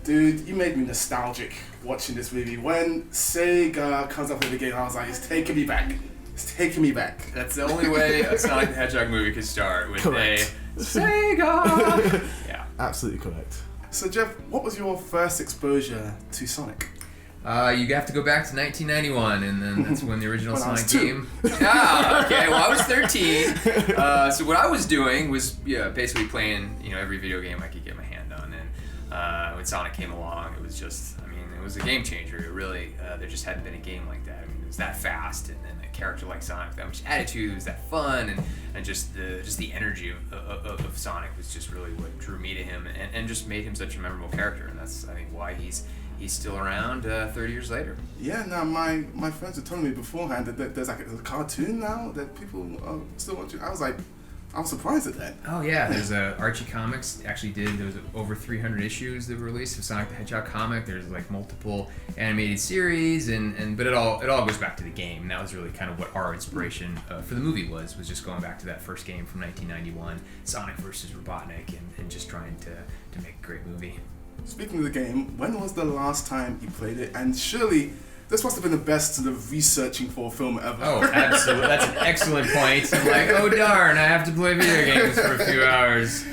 Dude, you made me nostalgic watching this movie. When Sega comes up with the game, I was like, it's taking me back. It's taking me back. That's the only way a Sonic the Hedgehog movie could start, with Correct. a Sega. Yeah. Absolutely correct. So Jeff, what was your first exposure to Sonic? You have to go back to 1991, and then that's when the original When I was Sonic game. Ah, okay. Well, I was 13. So what I was doing was basically playing every video game I could get my hand on, and when Sonic came along, it was just it was a game changer. It really there just hadn't been a game like that. It was that fast, and a character like Sonic, that much attitude, it was that fun, and just the energy of Sonic was just really what drew me to him, and just made him such a memorable character. And that's I think why he's still around 30 years later. Yeah, now my friends were telling me beforehand that there's like a cartoon now that people are still watching. I was surprised at that. Oh yeah, there's Archie Comics actually there was over 300 issues that were released of Sonic the Hedgehog comic. There's like multiple animated series, but it all goes back to the game. And that was really kind of what our inspiration for the movie was just going back to that first game from 1991, Sonic versus Robotnik, and just trying to make a great movie. Speaking of the game, when was the last time you played it? And surely this must have been the best sort of researching for a film ever. Oh, absolutely. That's an excellent point. I'm like, oh darn, I have to play video games for a few hours.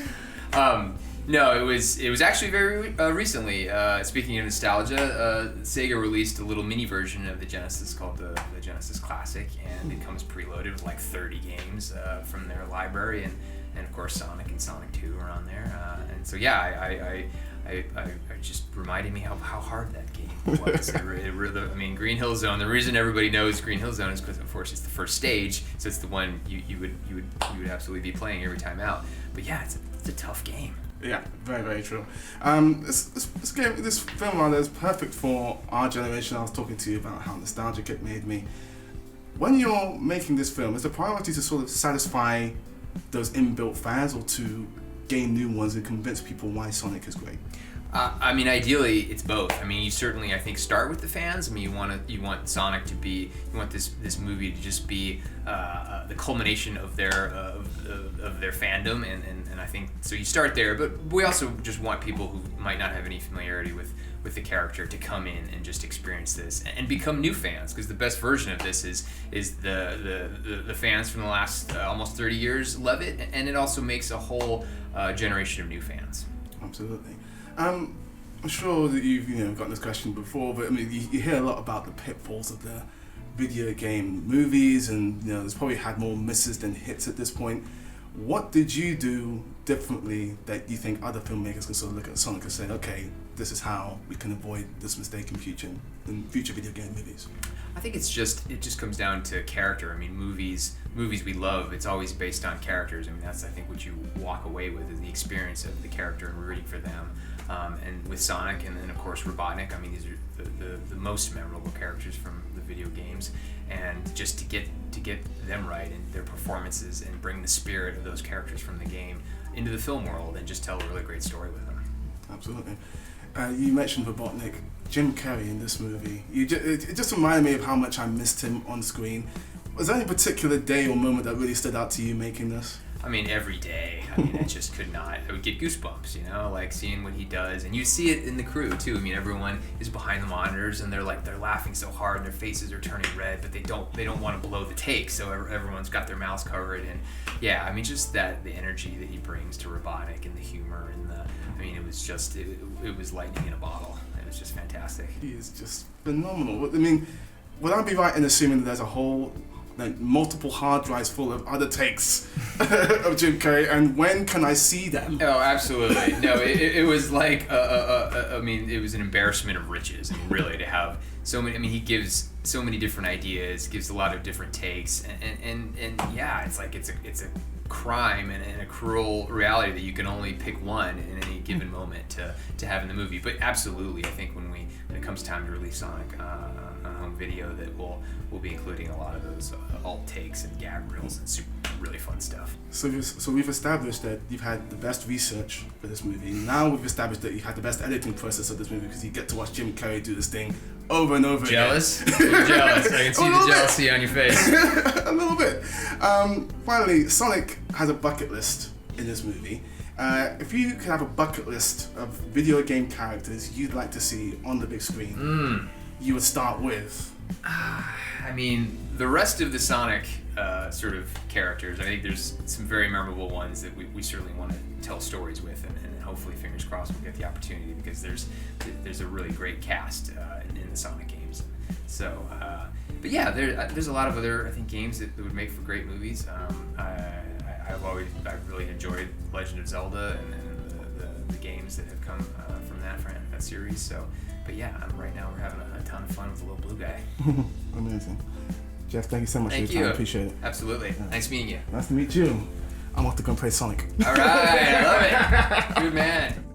No, it was actually very recently. Speaking of nostalgia, Sega released a little mini version of the Genesis called the Genesis Classic, and it comes preloaded with like 30 games from their library, and of course Sonic and Sonic 2 are on there. And so yeah, I just reminded me how hard that game was. Green Hill Zone. The reason everybody knows Green Hill Zone is because, of course, it's the first stage, so it's the one you would absolutely be playing every time out. But yeah, it's a tough game. Yeah, very, very true. This film rather is perfect for our generation. I was talking to you about how nostalgic it made me. When you're making this film, is the priority to sort of satisfy those inbuilt fans, or to gain new ones and convince people why Sonic is great? Ideally, it's both. You certainly, I think, start with the fans. You want Sonic to be, you want this movie to just be the culmination of their fandom, and I think so. You start there, but we also just want people who might not have any familiarity with the character to come in and just experience this and become new fans, because the best version of this is the fans from the last almost 30 years love it, and it also makes a whole generation of new fans. Absolutely. I'm sure that you've gotten this question before, but you hear a lot about the pitfalls of the video game movies, and there's probably had more misses than hits at this point. What did you do differently that you think other filmmakers can sort of look at Sonic and say, okay, this is how we can avoid this mistake in future video game movies? I think it just comes down to character. Movies we love, it's always based on characters. That's, I think, what you walk away with, is the experience of the character and rooting for them. And with Sonic, and then of course Robotnik, these are the most memorable characters from the video games, and just to get them right and their performances, and bring the spirit of those characters from the game into the film world, and just tell a really great story with them. Absolutely. You mentioned Robotnik, Jim Carrey in this movie. It just reminded me of how much I missed him on screen. Was there any particular day or moment that really stood out to you making this? Every day. It just could not. I would get goosebumps, like seeing what he does, and you see it in the crew too. Everyone is behind the monitors, and they're laughing so hard, and their faces are turning red, but they don't want to blow the take, so everyone's got their mouths covered, and yeah, just the energy that he brings to Robotnik, and the humor, and it was just it was lightning in a bottle. It was just fantastic. He is just phenomenal. Would I be right in assuming that there's a whole multiple hard drives full of other takes of Jim Carrey, and when can I see them? Oh, absolutely. No, it was like, it was an embarrassment of riches, really, to have so many. He gives so many different ideas, gives a lot of different takes, and yeah, it's like it's a crime and a cruel reality that you can only pick one in any given moment to have in the movie. But absolutely, I think when it comes time to release Sonic on home video, that we'll be including a lot of those alt takes and gag reels and really fun stuff. So we've established that you've had the best research for this movie. Now we've established that you had the best editing process of this movie, because you get to watch Jim Carrey do this thing over and over jealous? again. You're jealous. I can see the jealousy on your face. A little bit. Finally, Sonic has a bucket list in this movie, If you could have a bucket list of video game characters you'd like to see on the big screen, you would start with? I mean, the rest of the Sonic sort of characters, I think there's some very memorable ones that we certainly want to tell stories with, and hopefully, fingers crossed, we'll get the opportunity, because there's a really great cast in the Sonic games. So, but yeah, there's a lot of other, I think, games that would make for great movies. I've really enjoyed Legend of Zelda and the games that have come from that series. So, but yeah, right now we're having a ton of fun with the little blue guy. Amazing. Jeff, thank you so much for your time. I appreciate it. Absolutely. Yeah. Nice meeting you. Nice to meet you. I'm off to go and play Sonic. All right, I love it. Good man.